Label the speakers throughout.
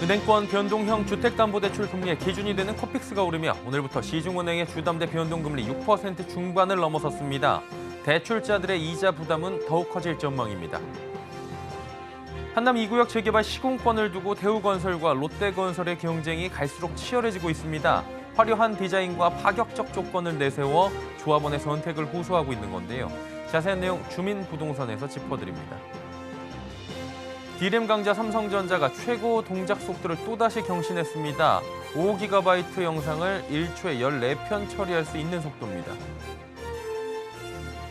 Speaker 1: 은행권 변동형 주택담보대출 금리의 기준이 되는 코픽스가 오르며 오늘부터 시중은행의 주담대 변동금리 6% 중반을 넘어섰습니다. 대출자들의 이자 부담은 더욱 커질 전망입니다. 한남 2구역 재개발 시공권을 두고 대우건설과 롯데건설의 경쟁이 갈수록 치열해지고 있습니다. 화려한 디자인과 파격적 조건을 내세워 조합원의 선택을 호소하고 있는 건데요. 자세한 내용 주민부동산에서 짚어드립니다. D램 강자 삼성전자가 최고 동작 속도를 또다시 경신했습니다. 5GB 영상을 1초에 14편 처리할 수 있는 속도입니다.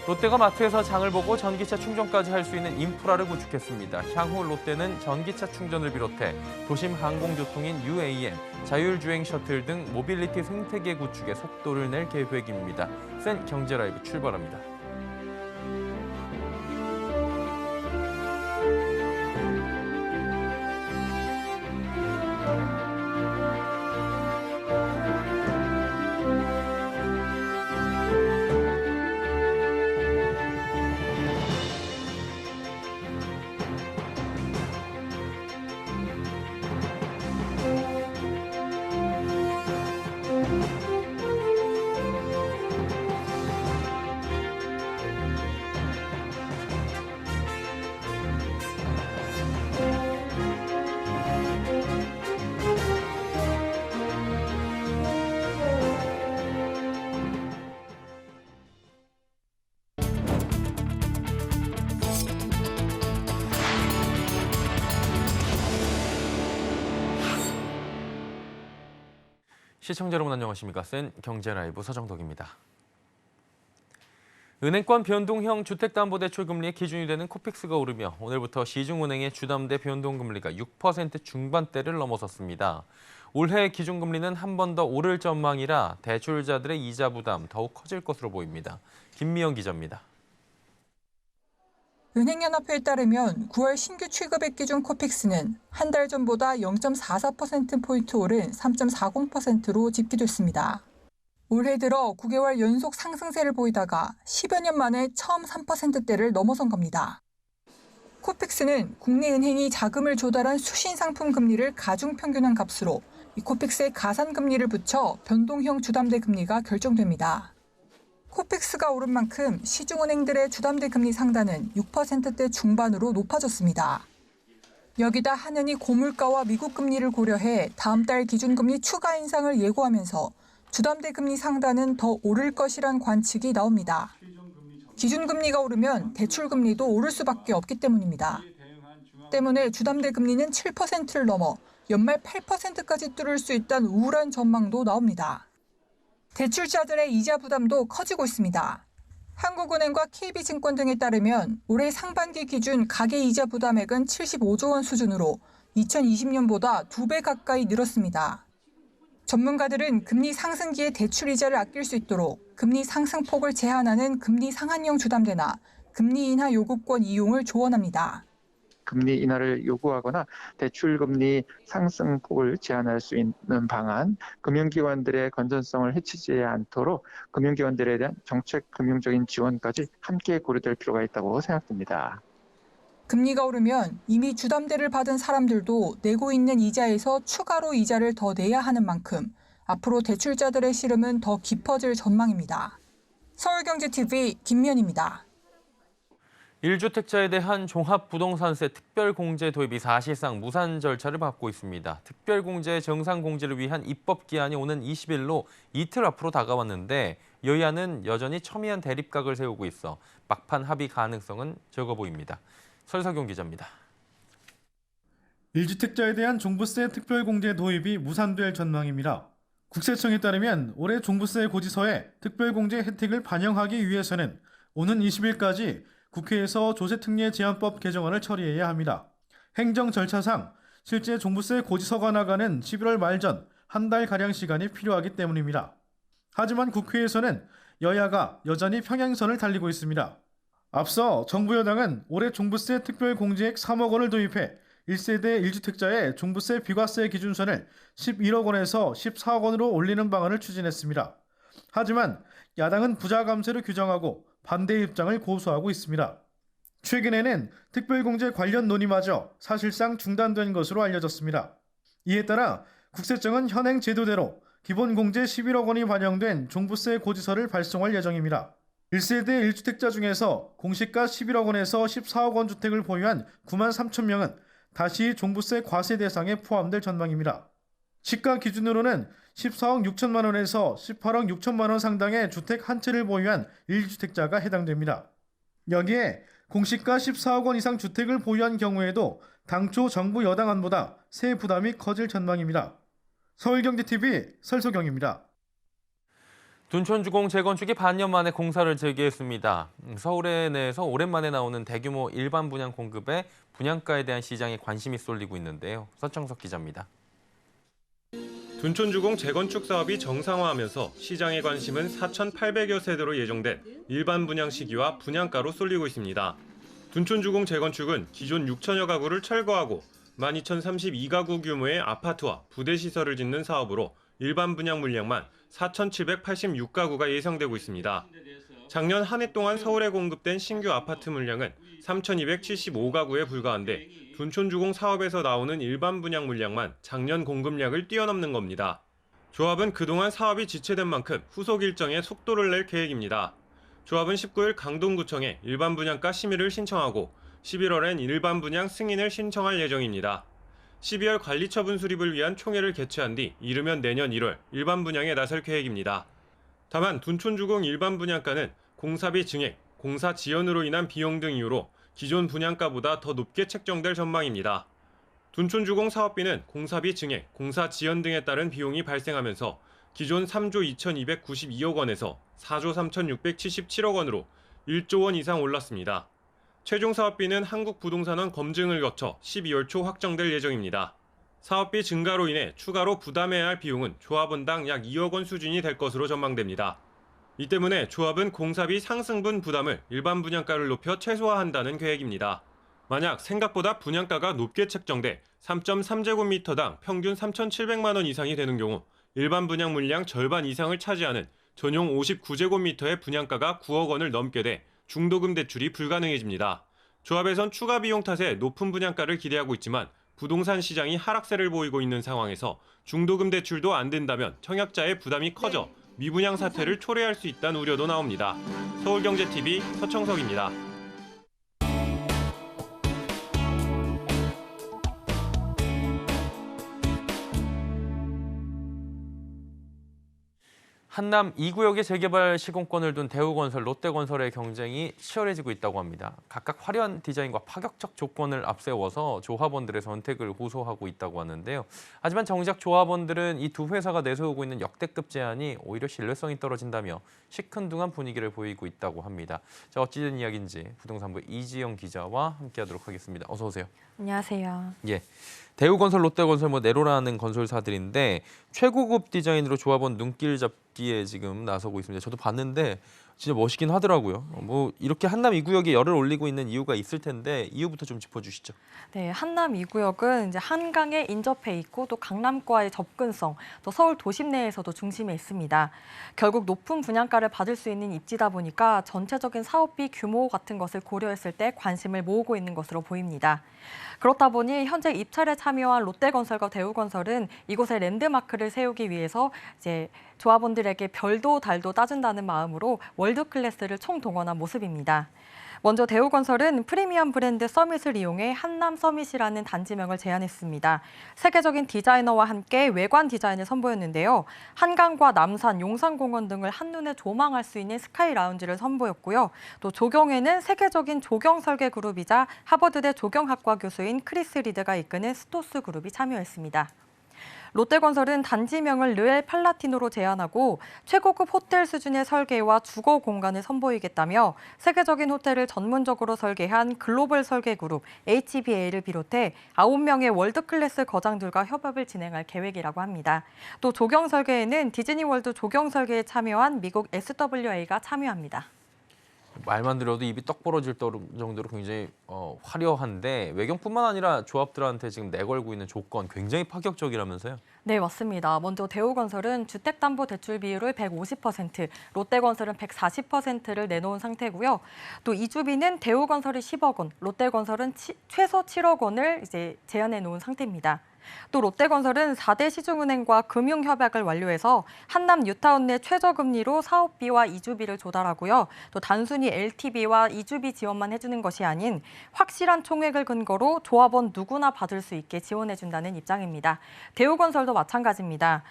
Speaker 1: 롯데가 마트에서 장을 보고 전기차 충전까지 할 수 있는 인프라를 구축했습니다. 향후 롯데는 전기차 충전을 비롯해 도심 항공교통인 UAM, 자율주행 셔틀 등 모빌리티 생태계 구축에 속도를 낼 계획입니다. 센 경제라이브 출발합니다. 시청자 여러분 안녕하십니까? 센 경제라이브 서정덕입니다. 은행권 변동형 주택담보대출 금리의 기준이 되는 코픽스가 오르며 오늘부터 시중은행의 주담대 변동금리가 6% 중반대를 넘어섰습니다. 올해 기준금리는 한 번 더 오를 전망이라 대출자들의 이자 부담 더욱 커질 것으로 보입니다. 김미영 기자입니다.
Speaker 2: 은행연합회에 따르면 9월 신규 취급액 기준 코픽스는 한 달 전보다 0.44%포인트 오른 3.40%로 집계됐습니다. 올해 들어 9개월 연속 상승세를 보이다가 10여 년 만에 처음 3%대를 넘어선 겁니다. 코픽스는 국내은행이 자금을 조달한 수신 상품 금리를 가중평균한 값으로 이 코픽스에 가산금리를 붙여 변동형 주담대 금리가 결정됩니다. 코픽스가 오른 만큼 시중은행들의 주담대 금리 상단은 6%대 중반으로 높아졌습니다. 여기다 한은이 고물가와 미국 금리를 고려해 다음 달 기준금리 추가 인상을 예고하면서 주담대 금리 상단은 더 오를 것이란 관측이 나옵니다. 기준금리가 오르면 대출금리도 오를 수밖에 없기 때문입니다. 때문에 주담대 금리는 7%를 넘어 연말 8%까지 뚫을 수 있다는 우울한 전망도 나옵니다. 대출자들의 이자 부담도 커지고 있습니다. 한국은행과 KB증권 등에 따르면 올해 상반기 기준 가계이자 부담액은 75조 원 수준으로 2020년보다 2배 가까이 늘었습니다. 전문가들은 금리 상승기에 대출이자를 아낄 수 있도록 금리 상승폭을 제한하는 금리 상한형 주담대나 금리 인하 요구권 이용을 조언합니다.
Speaker 3: 금리 인하를 요구하거나 대출금리 상승폭을 제한할 수 있는 방안, 금융기관들의 건전성을 해치지 않도록 금융기관들에 대한 정책 금융적인 지원까지 함께 고려될 필요가 있다고 생각됩니다.
Speaker 2: 금리가 오르면 이미 주담대를 받은 사람들도 내고 있는 이자에서 추가로 이자를 더 내야 하는 만큼 앞으로 대출자들의 시름은 더 깊어질 전망입니다. 서울경제TV 김미연입니다.
Speaker 1: 1주택자에 대한 종합부동산세 특별공제 도입이 사실상 무산 절차를 밟고 있습니다. 특별공제 정상공지를 위한 입법기한이 오는 20일로 이틀 앞으로 다가왔는데 여야는 여전히 첨예한 대립각을 세우고 있어 막판 합의 가능성은 적어 보입니다. 설석용 기자입니다.
Speaker 4: 1주택자에 대한 종부세 특별공제 도입이 무산될 전망입니다. 국세청에 따르면 올해 종부세 고지서에 특별공제 혜택을 반영하기 위해서는 오는 20일까지 국회에서 조세특례 제한법 개정안을 처리해야 합니다. 행정 절차상 실제 종부세 고지서가 나가는 11월 말 전 한 달가량 시간이 필요하기 때문입니다. 하지만 국회에서는 여야가 여전히 평행선을 달리고 있습니다. 앞서 정부 여당은 올해 종부세 특별공제액 3억 원을 도입해 1세대 1주택자의 종부세 비과세 기준선을 11억 원에서 14억 원으로 올리는 방안을 추진했습니다. 하지만 야당은 부자 감세로 규정하고 반대 입장을 고수하고 있습니다. 최근에는 특별공제 관련 논의마저 사실상 중단된 것으로 알려졌습니다. 이에 따라 국세청은 현행 제도대로 기본 공제 11억 원이 반영된 종부세 고지서를 발송할 예정입니다. 1세대 1주택자 중에서 공시가 11억 원에서 14억 원 주택을 보유한 9만 3천 명은 다시 종부세 과세 대상에 포함될 전망입니다. 시가 기준으로는 14억 6천만 원에서 18억 6천만 원 상당의 주택 한 채를 보유한 1주택자가 해당됩니다. 여기에 공시가 14억 원 이상 주택을 보유한 경우에도 당초 정부 여당안보다 세 부담이 커질 전망입니다. 서울경제TV 설소경입니다.
Speaker 1: 둔촌주공 재건축이 반년 만에 공사를 재개했습니다. 서울에 내에서 오랜만에 나오는 대규모 일반 분양 공급에 분양가에 대한 시장에 관심이 쏠리고 있는데요. 서청석 기자입니다.
Speaker 5: 둔촌주공 재건축 사업이 정상화하면서 시장의 관심은 4,800여 세대로 예정된 일반 분양 시기와 분양가로 쏠리고 있습니다. 둔촌주공 재건축은 기존 6천여 가구를 철거하고 12,032가구 규모의 아파트와 부대시설을 짓는 사업으로 일반 분양 물량만 4,786가구가 예상되고 있습니다. 작년 한 해 동안 서울에 공급된 신규 아파트 물량은 3,275가구에 불과한데 둔촌주공 사업에서 나오는 일반 분양 물량만 작년 공급량을 뛰어넘는 겁니다. 조합은 그동안 사업이 지체된 만큼 후속 일정에 속도를 낼 계획입니다. 조합은 19일 강동구청에 일반 분양가 심의를 신청하고 11월엔 일반 분양 승인을 신청할 예정입니다. 12월 관리처분 수립을 위한 총회를 개최한 뒤 이르면 내년 1월 일반 분양에 나설 계획입니다. 다만 둔촌주공 일반 분양가는 공사비 증액, 공사 지연으로 인한 비용 등 이유로 기존 분양가보다 더 높게 책정될 전망입니다. 둔촌주공 사업비는 공사비 증액, 공사 지연 등에 따른 비용이 발생하면서 기존 3조 2,292억 원에서 4조 3,677억 원으로 1조 원 이상 올랐습니다. 최종 사업비는 한국부동산원 검증을 거쳐 12월 초 확정될 예정입니다. 사업비 증가로 인해 추가로 부담해야 할 비용은 조합원당 약 2억 원 수준이 될 것으로 전망됩니다. 이 때문에 조합은 공사비 상승분 부담을 일반 분양가를 높여 최소화한다는 계획입니다. 만약 생각보다 분양가가 높게 책정돼 3.3제곱미터당 평균 3,700만 원 이상이 되는 경우 일반 분양 물량 절반 이상을 차지하는 전용 59제곱미터의 분양가가 9억 원을 넘게 돼 중도금 대출이 불가능해집니다. 조합에선 추가 비용 탓에 높은 분양가를 기대하고 있지만 부동산 시장이 하락세를 보이고 있는 상황에서 중도금 대출도 안 된다면 청약자의 부담이 커져 미분양 사태를 초래할 수 있다는 우려도 나옵니다. 서울경제TV 서청석입니다.
Speaker 1: 한남 2구역의 재개발 시공권을 둔 대우건설, 롯데건설의 경쟁이 치열해지고 있다고 합니다. 각각 화려한 디자인과 파격적 조건을 앞세워서 조합원들의 선택을 호소하고 있다고 하는데요. 하지만 정작 조합원들은 이 두 회사가 내세우고 있는 역대급 제안이 오히려 신뢰성이 떨어진다며 시큰둥한 분위기를 보이고 있다고 합니다. 자, 어찌된 이야기인지 부동산부 이지영 기자와 함께하도록 하겠습니다. 어서 오세요.
Speaker 6: 안녕하세요.
Speaker 1: 예. 대우건설, 롯데건설 내로라는 건설사들인데 최고급 디자인으로 조합원 눈길 잡기에 지금 나서고 있습니다. 저도 봤는데 진짜 멋있긴 하더라고요. 뭐 이렇게 한남 2구역에 열을 올리고 있는 이유가 있을 텐데 이유부터 좀 짚어주시죠.
Speaker 6: 네, 한남 2구역은 이제 한강에 인접해 있고 또 강남과의 접근성, 또 서울 도심 내에서도 중심에 있습니다. 결국 높은 분양가를 받을 수 있는 입지다 보니까 전체적인 사업비 규모 같은 것을 고려했을 때 관심을 모으고 있는 것으로 보입니다. 그렇다 보니 현재 입찰에 참여한 롯데건설과 대우건설은 이곳에 랜드마크를 세우기 위해서 이제 조합원들에게 별도 달도 따준다는 마음으로 월드클래스를 총동원한 모습입니다. 먼저 대우건설은 프리미엄 브랜드 서밋을 이용해 한남 서밋이라는 단지명을 제안했습니다. 세계적인 디자이너와 함께 외관 디자인을 선보였는데요. 한강과 남산, 용산공원 등을 한눈에 조망할 수 있는 스카이 라운지를 선보였고요. 또 조경에는 세계적인 조경 설계 그룹이자 하버드대 조경학과 교수인 크리스 리드가 이끄는 스토스 그룹이 참여했습니다. 롯데건설은 단지명을 르엘 팔라티노로 제안하고 최고급 호텔 수준의 설계와 주거 공간을 선보이겠다며 세계적인 호텔을 전문적으로 설계한 글로벌 설계 그룹 HBA를 비롯해 9명의 월드클래스 거장들과 협업을 진행할 계획이라고 합니다. 또 조경 설계에는 디즈니월드 조경 설계에 참여한 미국 SWA가 참여합니다.
Speaker 1: 말만 들어도 입이 떡 벌어질 정도로 굉장히 화려한데 외경뿐만 아니라 조합들한테 지금 내걸고 있는 조건 굉장히 파격적이라면서요?
Speaker 6: 네, 맞습니다. 먼저 대우건설은 주택담보대출 비율을 150%, 롯데건설은 140%를 내놓은 상태고요. 또 이주비는 대우건설이 10억 원, 롯데건설은 최소 7억 원을 이제 제한해 놓은 상태입니다. 또 롯데건설은 4대 시중은행과 금융협약을 완료해서 한남 뉴타운 내 최저금리로 사업비와 이주비를 조달하고요. 또 단순히 LTV와 이주비 지원만 해주는 것이 아닌 확실한 총액을 근거로 조합원 누구나 받을 수 있게 지원해준다는 입장입니다. 대우건설도 마찬가지입니다.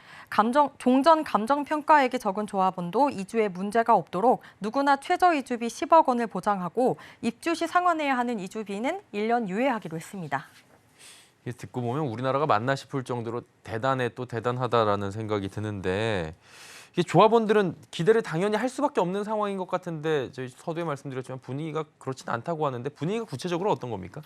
Speaker 6: 종전 감정평가액이 적은 조합원도 이주에 문제가 없도록 누구나 최저 이주비 10억 원을 보장하고 입주 시 상환해야 하는 이주비는 1년 유예하기로 했습니다.
Speaker 1: 듣고 보면 우리나라가 맞나 싶을 정도로 대단해 또 대단하다라는 생각이 드는데 이게 조합원들은 기대를 당연히 할 수밖에 없는 상황인 것 같은데 저희 서두에 말씀드렸지만 분위기가 그렇진 않다고 하는데 분위기가 구체적으로 어떤 겁니까?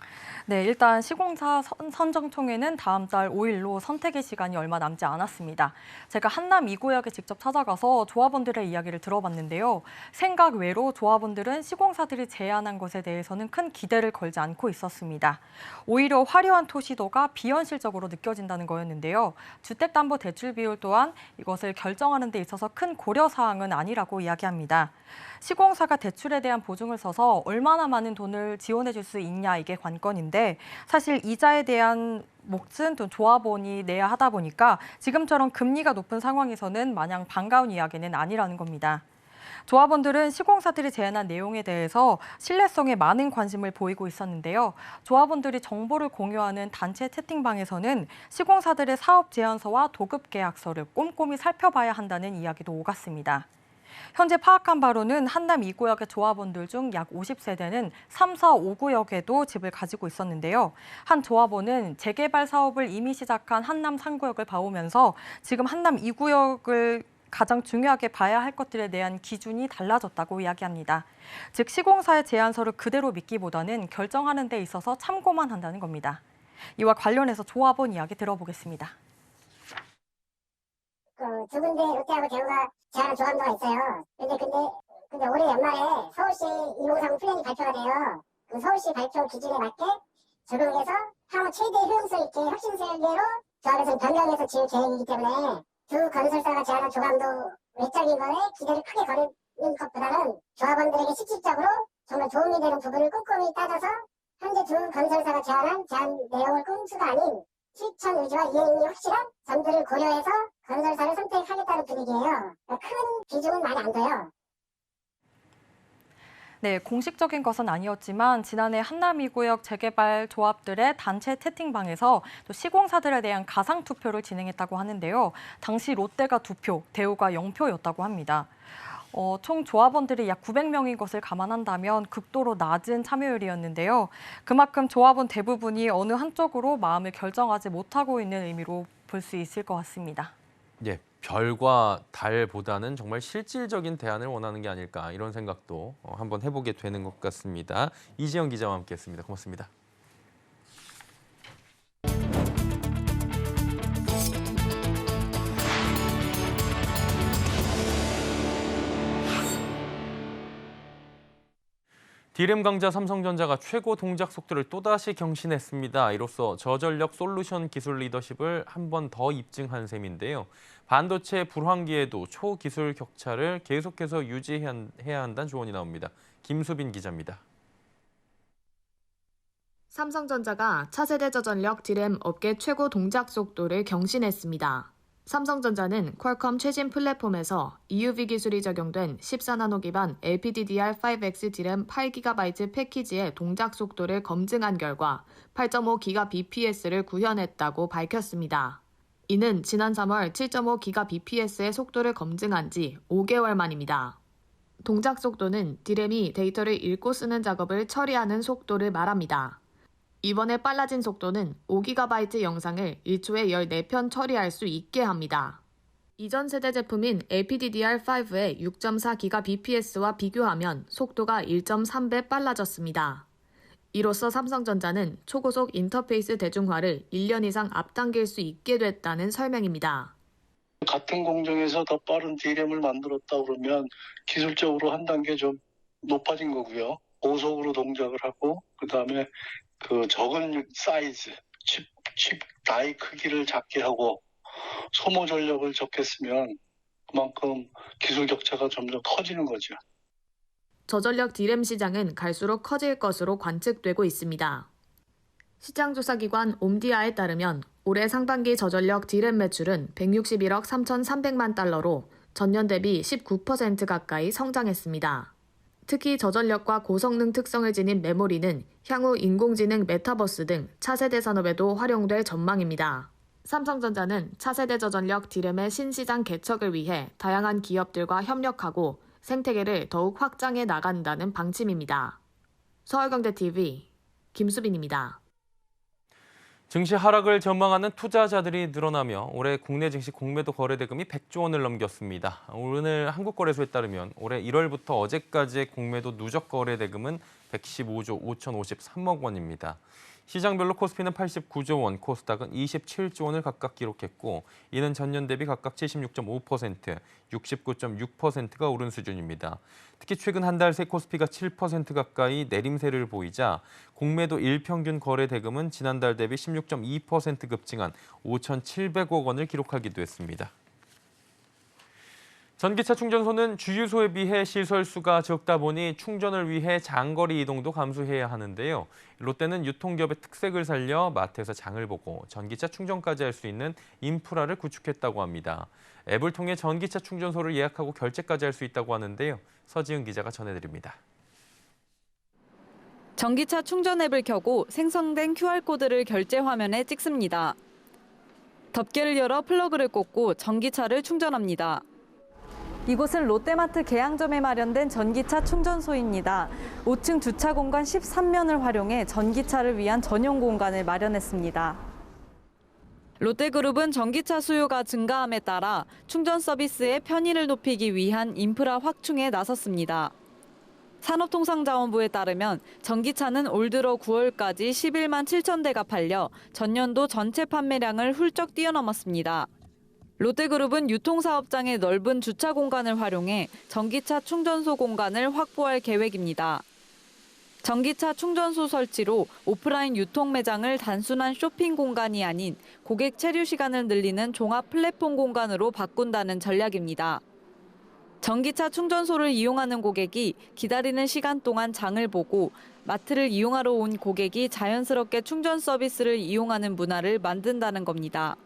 Speaker 6: 네, 일단 시공사 선정총회는 다음 달 5일로 선택의 시간이 얼마 남지 않았습니다. 제가 한남 2구역에 직접 찾아가서 조합원들의 이야기를 들어봤는데요. 생각 외로 조합원들은 시공사들이 제안한 것에 대해서는 큰 기대를 걸지 않고 있었습니다. 오히려 화려한 토시도가 비현실적으로 느껴진다는 거였는데요. 주택담보대출 비율 또한 이것을 결정하는 데 있어서 큰 고려사항은 아니라고 이야기합니다. 시공사가 대출에 대한 보증을 서서 얼마나 많은 돈을 지원해 줄 수 있냐 이게 관건인데 사실 이자에 대한 몫은 또 조합원이 내야 하다 보니까 지금처럼 금리가 높은 상황에서는 마냥 반가운 이야기는 아니라는 겁니다. 조합원들은 시공사들이 제안한 내용에 대해서 신뢰성에 많은 관심을 보이고 있었는데요. 조합원들이 정보를 공유하는 단체 채팅방에서는 시공사들의 사업 제안서와 도급 계약서를 꼼꼼히 살펴봐야 한다는 이야기도 오갔습니다. 현재 파악한 바로는 한남 2구역의 조합원들 중 약 50세대는 3, 4, 5구역에도 집을 가지고 있었는데요. 한 조합원은 재개발 사업을 이미 시작한 한남 3구역을 봐오면서 지금 한남 2구역을 가장 중요하게 봐야 할 것들에 대한 기준이 달라졌다고 이야기합니다. 즉 시공사의 제안서를 그대로 믿기보다는 결정하는 데 있어서 참고만 한다는 겁니다. 이와 관련해서 조합원 이야기 들어보겠습니다.
Speaker 7: 두 군데 롯데하고 대우가 제안한 조합도가 있어요. 근데 올해 연말에 서울시 253 플랜이 발표가 돼요. 그 서울시 발표 기준에 맞게 적용해서 향후 최대 효용성 있게 혁신 설계로 조합에서 변경해서 지을 계획이기 때문에 두 건설사가 제안한 조감도 외적인 거에 기대를 크게 거는 것보다는 조합원들에게 실질적으로 정말 도움이 되는 부분을 꼼꼼히 따져서 현재 두 건설사가 제안 내용을 꼼수가 아닌 실천 의지와 이행이 확실한 점들을 고려해서 건설사를 선택하겠다는 분위기예요. 큰 비중은 많이 안 돼요.
Speaker 6: 네, 공식적인 것은 아니었지만 지난해 한남 2구역 재개발 조합들의 단체 채팅방에서 또 시공사들에 대한 가상 투표를 진행했다고 하는데요. 당시 롯데가 2표, 대우가 0표였다고 합니다. 총 조합원들이 약 900명인 것을 감안한다면 극도로 낮은 참여율이었는데요. 그만큼 조합원 대부분이 어느 한쪽으로 마음을 결정하지 못하고 있는 의미로 볼 수 있을 것 같습니다.
Speaker 1: 예, 별과 달보다는 정말 실질적인 대안을 원하는 게 아닐까 이런 생각도 한번 해보게 되는 것 같습니다. 이지영 기자와 함께했습니다. 고맙습니다. 디램 강자 삼성전자가 최고 동작 속도를 또다시 경신했습니다. 이로써 저전력 솔루션 기술 리더십을 한 번 더 입증한 셈인데요. 반도체 불황기에도 초기술 격차를 계속해서 유지해야 한다는 조언이 나옵니다. 김수빈 기자입니다.
Speaker 8: 삼성전자가 차세대 저전력 디램 업계 최고 동작 속도를 경신했습니다. 삼성전자는 퀄컴 최신 플랫폼에서 EUV 기술이 적용된 14나노 기반 LPDDR5X 디램 8GB 패키지의 동작 속도를 검증한 결과 8.5GBps를 구현했다고 밝혔습니다. 이는 지난 3월 7.5GBps의 속도를 검증한 지 5개월 만입니다. 동작 속도는 디램이 데이터를 읽고 쓰는 작업을 처리하는 속도를 말합니다. 이번에 빨라진 속도는 5GB 영상을 1초에 14편 처리할 수 있게 합니다. 이전 세대 제품인 LPDDR5의 6.4GBps와 비교하면 속도가 1.3배 빨라졌습니다. 이로써 삼성전자는 초고속 인터페이스 대중화를 1년 이상 앞당길 수 있게 됐다는 설명입니다.
Speaker 9: 같은 공정에서 더 빠른 D램을 만들었다 그러면 기술적으로 한 단계 좀 높아진 거고요. 고속으로 동작을 하고 그다음에 적은 사이즈, 칩 다이 크기를 작게 하고 소모 전력을 적게 쓰면 그만큼 기술 격차가 점점 커지는 거죠.
Speaker 8: 저전력 디램 시장은 갈수록 커질 것으로 관측되고 있습니다. 시장조사기관 옴디아에 따르면 올해 상반기 저전력 D램 매출은 161억 3,300만 달러로 전년 대비 19% 가까이 성장했습니다. 특히 저전력과 고성능 특성을 지닌 메모리는 향후 인공지능 메타버스 등 차세대 산업에도 활용될 전망입니다. 삼성전자는 차세대 저전력 D램의 신시장 개척을 위해 다양한 기업들과 협력하고 생태계를 더욱 확장해 나간다는 방침입니다. 서울경제TV 김수빈입니다.
Speaker 1: 증시 하락을 전망하는 투자자들이 늘어나며 올해 국내 증시 공매도 거래 대금이 100조 원을 넘겼습니다. 오늘 한국거래소에 따르면 올해 1월부터 어제까지의 공매도 누적 거래 대금은 115조 5,053억 원입니다. 시장별로 코스피는 89조 원, 코스닥은 27조 원을 각각 기록했고 이는 전년 대비 각각 76.5%, 69.6%가 오른 수준입니다. 특히 최근 한 달 새 코스피가 7% 가까이 내림세를 보이자 공매도 일평균 거래 대금은 지난달 대비 16.2% 급증한 5,700억 원을 기록하기도 했습니다. 전기차 충전소는 주유소에 비해 시설 수가 적다 보니 충전을 위해 장거리 이동도 감수해야 하는데요. 롯데는 유통기업의 특색을 살려 마트에서 장을 보고 전기차 충전까지 할 수 있는 인프라를 구축했다고 합니다. 앱을 통해 전기차 충전소를 예약하고 결제까지 할 수 있다고 하는데요. 서지은 기자가 전해드립니다.
Speaker 10: 전기차 충전 앱을 켜고 생성된 QR코드를 결제 화면에 찍습니다. 덮개를 열어 플러그를 꽂고 전기차를 충전합니다. 이곳은 롯데마트 계양점에 마련된 전기차 충전소입니다. 5층 주차 공간 13면을 활용해 전기차를 위한 전용 공간을 마련했습니다. 롯데그룹은 전기차 수요가 증가함에 따라 충전 서비스의 편의를 높이기 위한 인프라 확충에 나섰습니다. 산업통상자원부에 따르면 전기차는 올 들어 9월까지 11만 7천 대가 팔려 전년도 전체 판매량을 훌쩍 뛰어넘었습니다. 롯데그룹은 유통사업장의 넓은 주차 공간을 활용해 전기차 충전소 공간을 확보할 계획입니다. 전기차 충전소 설치로 오프라인 유통 매장을 단순한 쇼핑 공간이 아닌 고객 체류 시간을 늘리는 종합 플랫폼 공간으로 바꾼다는 전략입니다. 전기차 충전소를 이용하는 고객이 기다리는 시간 동안 장을 보고 마트를 이용하러 온 고객이 자연스럽게 충전 서비스를 이용하는 문화를 만든다는 겁니다.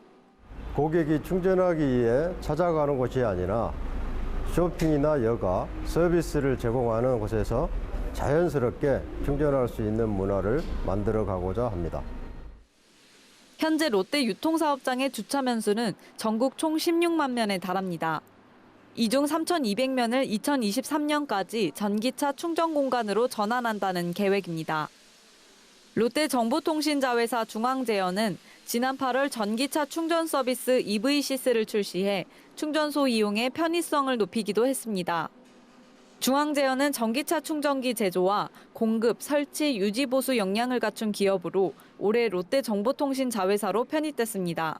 Speaker 11: 고객이 충전하기 위해 찾아가는 곳이 아니라 쇼핑이나 여가, 서비스를 제공하는 곳에서 자연스럽게 충전할 수 있는 문화를 만들어가고자 합니다.
Speaker 10: 현재 롯데 유통사업장의 주차 면수는 전국 총 16만 면에 달합니다. 이 중 3,200면을 2023년까지 전기차 충전 공간으로 전환한다는 계획입니다. 롯데정보통신자회사 중앙제어는 지난 8월 전기차 충전 서비스 EV시스를 출시해 충전소 이용의 편의성을 높이기도 했습니다. 중앙제어는 전기차 충전기 제조와 공급, 설치, 유지 보수 역량을 갖춘 기업으로 올해 롯데정보통신자회사로 편입됐습니다.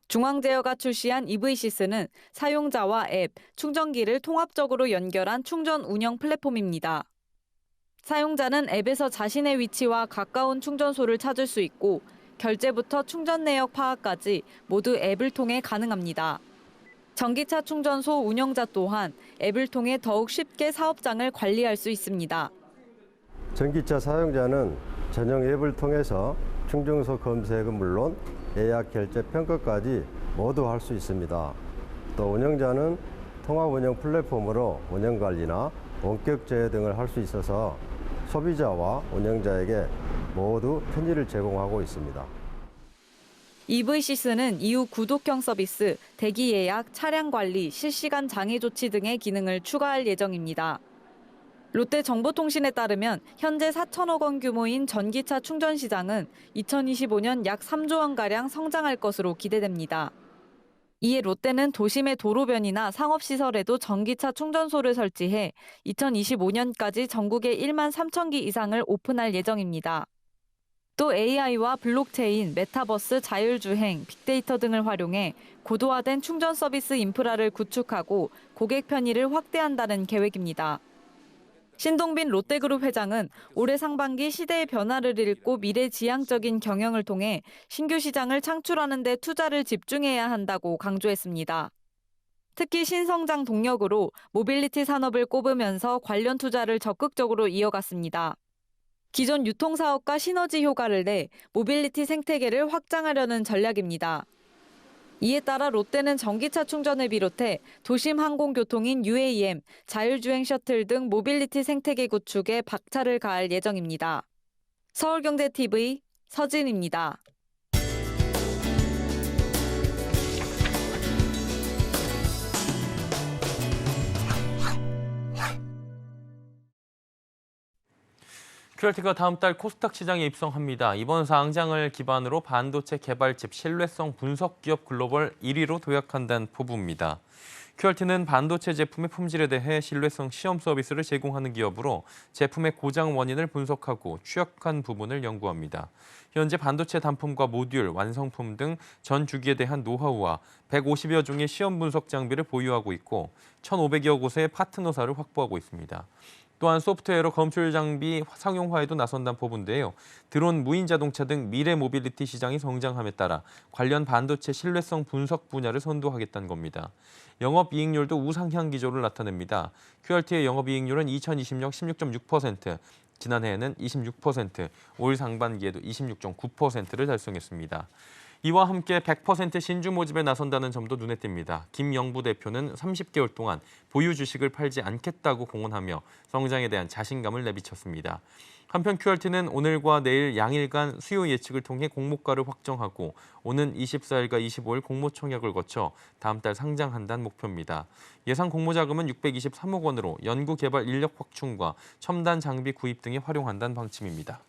Speaker 10: 중앙제어가 출시한 EV시스는 사용자와 앱, 충전기를 통합적으로 연결한 충전 운영 플랫폼입니다. 사용자는 앱에서 자신의 위치와 가까운 충전소를 찾을 수 있고 결제부터 충전 내역 파악까지 모두 앱을 통해 가능합니다. 전기차 충전소 운영자 또한 앱을 통해 더욱 쉽게 사업장을 관리할 수 있습니다.
Speaker 11: 전기차 사용자는 전용 앱을 통해서 충전소 검색은 물론 예약 결제 평가까지 모두 할 수 있습니다. 또 운영자는 통합 운영 플랫폼으로 운영 관리나 원격 제어 등을 할 수 있어서 소비자와 운영자에게 모두 편의를 제공하고 있습니다.
Speaker 10: EV시스는 이후 구독형 서비스, 대기 예약, 차량 관리, 실시간 장애 조치 등의 기능을 추가할 예정입니다. 롯데정보통신에 따르면 현재 4천억 원 규모인 전기차 충전 시장은 2025년 약 3조 원가량 성장할 것으로 기대됩니다. 이에 롯데는 도심의 도로변이나 상업시설에도 전기차 충전소를 설치해 2025년까지 전국에 1만 3천 기 이상을 오픈할 예정입니다. 또 AI와 블록체인, 메타버스, 자율주행, 빅데이터 등을 활용해 고도화된 충전 서비스 인프라를 구축하고 고객 편의를 확대한다는 계획입니다. 신동빈 롯데그룹 회장은 올해 상반기 시대의 변화를 읽고 미래지향적인 경영을 통해 신규 시장을 창출하는 데 투자를 집중해야 한다고 강조했습니다. 특히 신성장 동력으로 모빌리티 산업을 꼽으면서 관련 투자를 적극적으로 이어갔습니다. 기존 유통사업과 시너지 효과를 내 모빌리티 생태계를 확장하려는 전략입니다. 이에 따라 롯데는 전기차 충전을 비롯해 도심 항공교통인 UAM, 자율주행 셔틀 등 모빌리티 생태계 구축에 박차를 가할 예정입니다. 서울경제TV 서진입니다.
Speaker 1: QRT가 다음 달 코스닥 시장에 입성합니다. 이번 상장을 기반으로 반도체 개발집 신뢰성 분석 기업 글로벌 1위로 도약한다는 포부입니다. QRT는 반도체 제품의 품질에 대해 신뢰성 시험 서비스를 제공하는 기업으로 제품의 고장 원인을 분석하고 취약한 부분을 연구합니다. 현재 반도체 단품과 모듈, 완성품 등 전 주기에 대한 노하우와 150여 종의 시험 분석 장비를 보유하고 있고 1,500여 곳의 파트너사를 확보하고 있습니다. 또한 소프트웨어로 검출 장비 상용화에도 나선다는 포부인데요. 드론, 무인 자동차 등 미래 모빌리티 시장이 성장함에 따라 관련 반도체 신뢰성 분석 분야를 선도하겠다는 겁니다. 영업이익률도 우상향 기조를 나타냅니다. QRT의 영업이익률은 2020년 16.6%, 지난해에는 26%, 올 상반기에도 26.9%를 달성했습니다. 이와 함께 100% 신주 모집에 나선다는 점도 눈에 띕니다. 김영부 대표는 30개월 동안 보유 주식을 팔지 않겠다고 공언하며 성장에 대한 자신감을 내비쳤습니다. 한편 QRT는 오늘과 내일 양일간 수요 예측을 통해 공모가를 확정하고 오는 24일과 25일 공모청약을 거쳐 다음 달 상장한다는 목표입니다. 예상 공모자금은 623억 원으로 연구개발 인력 확충과 첨단 장비 구입 등에 활용한다는 방침입니다.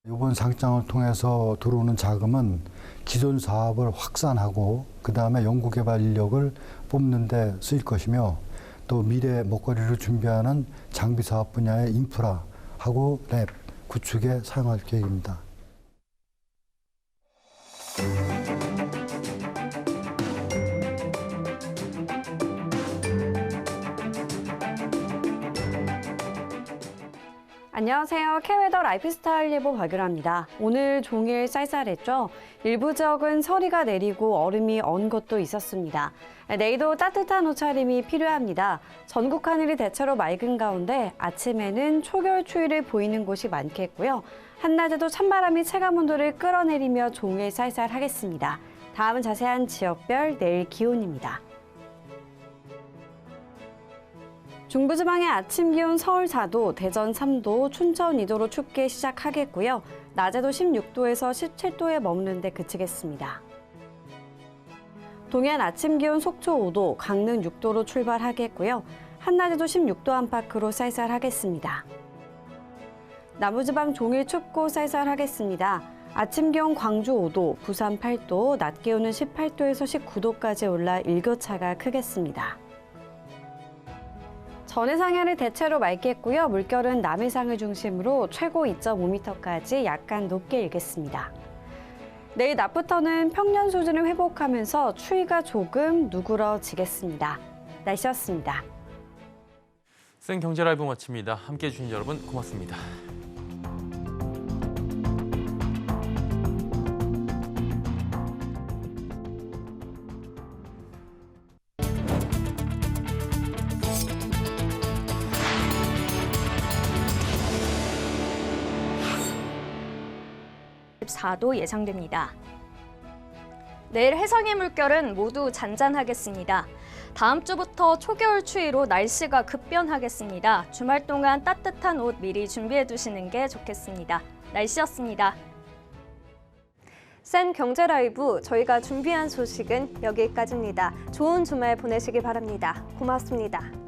Speaker 12: 이번 상장을 통해서 들어오는 자금은 기존 사업을 확산하고 그다음에 연구개발 인력을 뽑는 데 쓰일 것이며 또 미래 먹거리를 준비하는 장비 사업 분야의 인프라하고 랩 구축에 사용할 계획입니다.
Speaker 13: 안녕하세요. K웨더 라이프스타일 예보 박유라입니다. 오늘 종일 쌀쌀했죠? 일부 지역은 서리가 내리고 얼음이 언 곳도 있었습니다. 내일도 따뜻한 옷차림이 필요합니다. 전국 하늘이 대체로 맑은 가운데 아침에는 초겨울 추위를 보이는 곳이 많겠고요. 한낮에도 찬바람이 체감온도를 끌어내리며 종일 쌀쌀하겠습니다. 다음은 자세한 지역별 내일 기온입니다. 중부지방의 아침 기온 서울 4도, 대전 3도, 춘천 2도로 춥게 시작하겠고요. 낮에도 16도에서 17도에 머무는 데 그치겠습니다. 동해안 아침 기온 속초 5도, 강릉 6도로 출발하겠고요. 한낮에도 16도 안팎으로 쌀쌀하겠습니다. 남부지방 종일 춥고 쌀쌀하겠습니다. 아침 기온 광주 5도, 부산 8도, 낮 기온은 18도에서 19도까지 올라 일교차가 크겠습니다. 전해상해를 대체로 맑겠고요. 물결은 남해상을 중심으로 최고 2.5m까지 약간 높게 일겠습니다. 내일 낮부터는 평년 수준을 회복하면서 추위가 조금 누그러지겠습니다. 날씨였습니다.
Speaker 1: 생경제라이브 마칩니다. 함께해 주신 여러분 고맙습니다.
Speaker 14: (14도) 예상됩니다. 내일 해상의 물결은 모두 잔잔하겠습니다. 다음 주부터 초겨울 추위로 날씨가 급변하겠습니다. 주말 동안 따뜻한 옷 미리 준비해 두시는 게 좋겠습니다. 날씨였습니다.
Speaker 15: 센 경제 라이브, 저희가 준비한 소식은 여기까지입니다. 좋은 주말 보내시기 바랍니다. 고맙습니다.